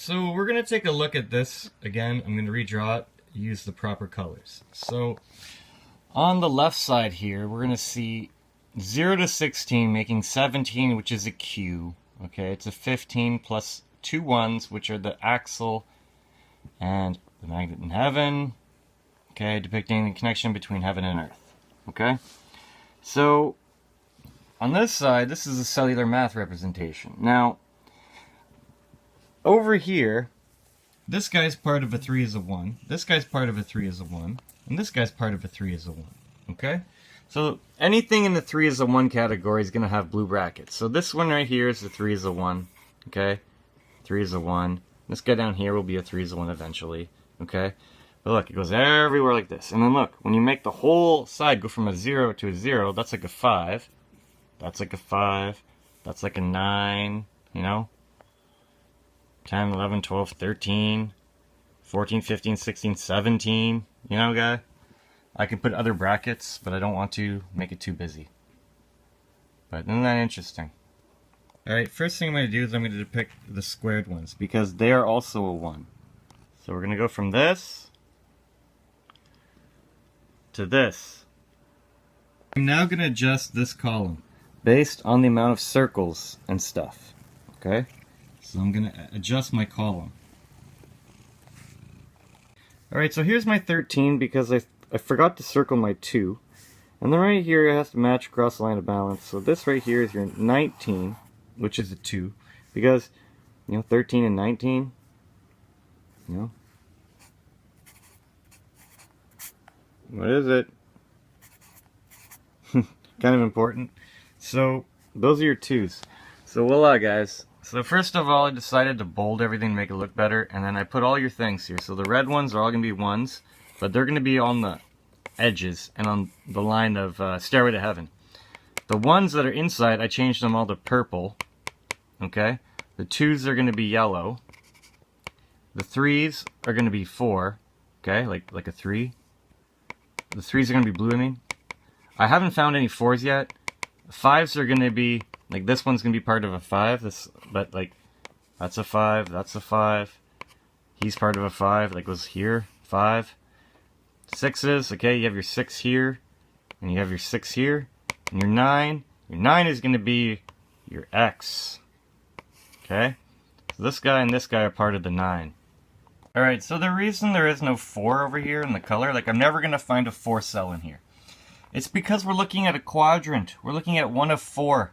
so we're going to take a look at this again. I'm going to redraw it, use the proper colors. So on the left side here, we're going to see 0 to 16 making 17, which is a Q. Okay, it's a 15 plus 2 ones, which are the axle and the magnet in heaven. Okay, depicting the connection between heaven and earth. Okay, so on this side, this is a cellular math representation. Now, over here, this guy's part of a 3 is a 1, this guy's part of a 3 is a 1, and this guy's part of a 3 is a 1. Okay? So anything in the 3 is a 1 category is going to have blue brackets. So this one right here is the 3 is a 1. Okay? 3 is a 1. This guy down here will be a 3 is a 1 eventually. Okay? But look, it goes everywhere like this. And then look, when you make the whole side go from a 0 to a 0, that's like a 5. That's like a 5. That's like a 9, you know? 10, 11, 12, 13, 14, 15, 16, 17. You know, guy? I can put other brackets, but I don't want to make it too busy. But isn't that interesting? Alright, first thing I'm going to do is I'm going to depict the squared ones, because they are also a 1. So we're going to go from this to this. I'm now going to adjust this column based on the amount of circles and stuff. Okay? So I'm going to adjust my column. Alright, so here's my 13 because I forgot to circle my 2. And then right here it has to match across the line of balance. So this right here is your 19, which is a 2. Because, you know, 13 and 19, you know. What is it? Kind of important. So, those are your 2s. So voila, guys. So first of all, I decided to bold everything to make it look better, and then I put all your things here. So the red ones are all going to be 1s, but they're going to be on the edges and on the line of Stairway to Heaven. The ones that are inside, I changed them all to purple. Okay? The 2s are going to be yellow. The 3s are going to be 4. Okay? Like a 3. The 3s are going to be blue, I mean. I haven't found any 4s yet. The 5s are going to be, like this one's going to be part of a 5, but like, that's a 5, that's a 5. He's part of a 5, like goes here, 5. 6s, okay, you have your 6 here, and you have your 6 here, and your 9. Your 9 is going to be your X. Okay? So this guy and this guy are part of the 9. Alright, so the reason there is no 4 over here in the color, like I'm never going to find a 4 cell in here. It's because we're looking at a quadrant. We're looking at 1 of 4.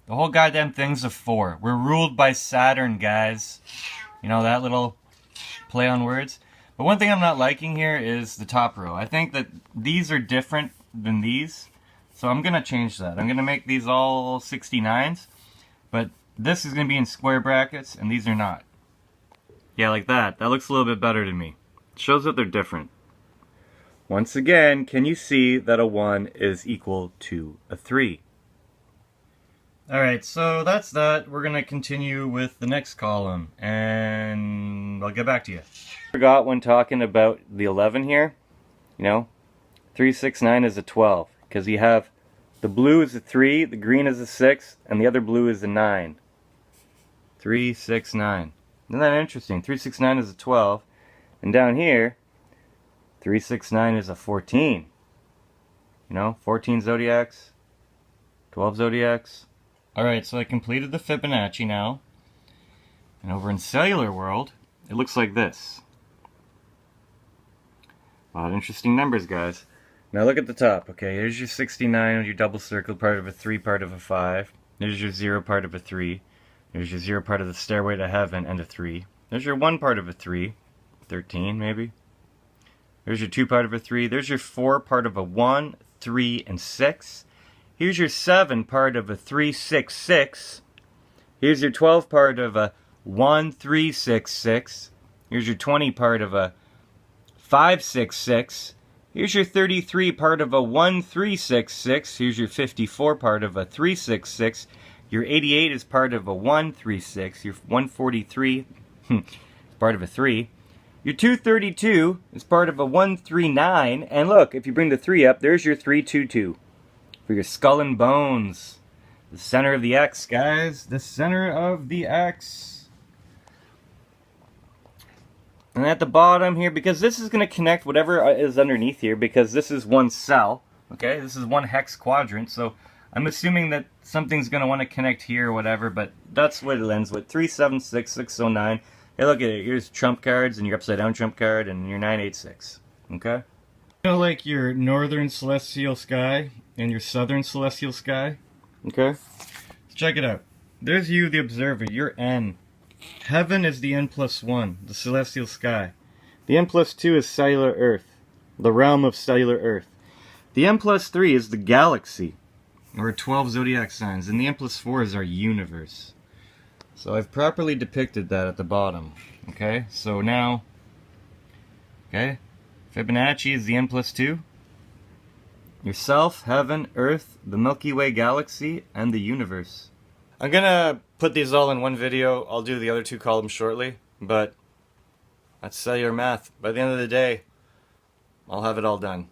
The whole goddamn thing's a 4. We're ruled by Saturn, guys. You know, that little play on words? But one thing I'm not liking here is the top row. I think that these are different than these. So I'm going to change that. I'm going to make these all 69s. But this is going to be in square brackets, and these are not. Yeah, like that. That looks a little bit better to me. It shows that they're different. Once again, can you see that a 1 is equal to a 3? Alright, so that's that. We're going to continue with the next column, and I'll get back to you. Forgot when talking about the 11 here, you know, 3, 6, 9 is a 12, because you have the blue is a 3, the green is a 6, and the other blue is a 9. 3, 6, 9. Isn't that interesting? 3, 6, 9 is a 12, and down here, 3, 6, 9 is a 14. You know, 14 zodiacs, 12 zodiacs. Alright, so I completed the Fibonacci now. And over in Cellular World, it looks like this. A lot of interesting numbers, guys. Now look at the top. Okay, here's your 69 with your double circle, part of a 3, part of a 5. There's your 0, part of a 3. There's your 0, part of the Stairway to Heaven, and a 3. There's your 1, part of a 3. 13, maybe. There's your 2, part of a 3. There's your 4, part of a 1, 3, and 6. Here's your 7, part of a 3, 6, 6. Here's your 12, part of a 1, 3, 6, 6. Here's your 20, part of a 5, 6, 6. Here's your 33, part of a 1, 3, 6, 6. Here's your 54, part of a 3, 6, 6. Your 88 is part of a 1, 3, 6. Your 143 is part of a 3. Your 232 is part of a 1, 3, 9. And look, if you bring the 3 up, there's your 3, 2, 2. For your skull and bones. The center of the X, guys. The center of the X. And at the bottom here, because this is going to connect whatever is underneath here, because this is one cell, okay? This is one hex quadrant, so I'm assuming that something's going to want to connect here or whatever, but that's what it ends with. 376609. Hey, look at it. Here's trump cards and your upside down trump card and your 986. Okay? You know, like your northern celestial sky and your southern celestial sky? Okay? Check it out. There's you, the observer. You're N. Heaven is the N+1, the celestial sky. The N+2 is cellular Earth, the realm of cellular Earth. The N+3 is the galaxy, or 12 zodiac signs, and the N+4 is our universe. So I've properly depicted that at the bottom. Okay, so now, okay, Fibonacci is the N+2. Yourself, heaven, Earth, the Milky Way galaxy, and the universe. I'm gonna put these all in one video. I'll do the other two columns shortly, but that's cellular math. By the end of the day, I'll have it all done.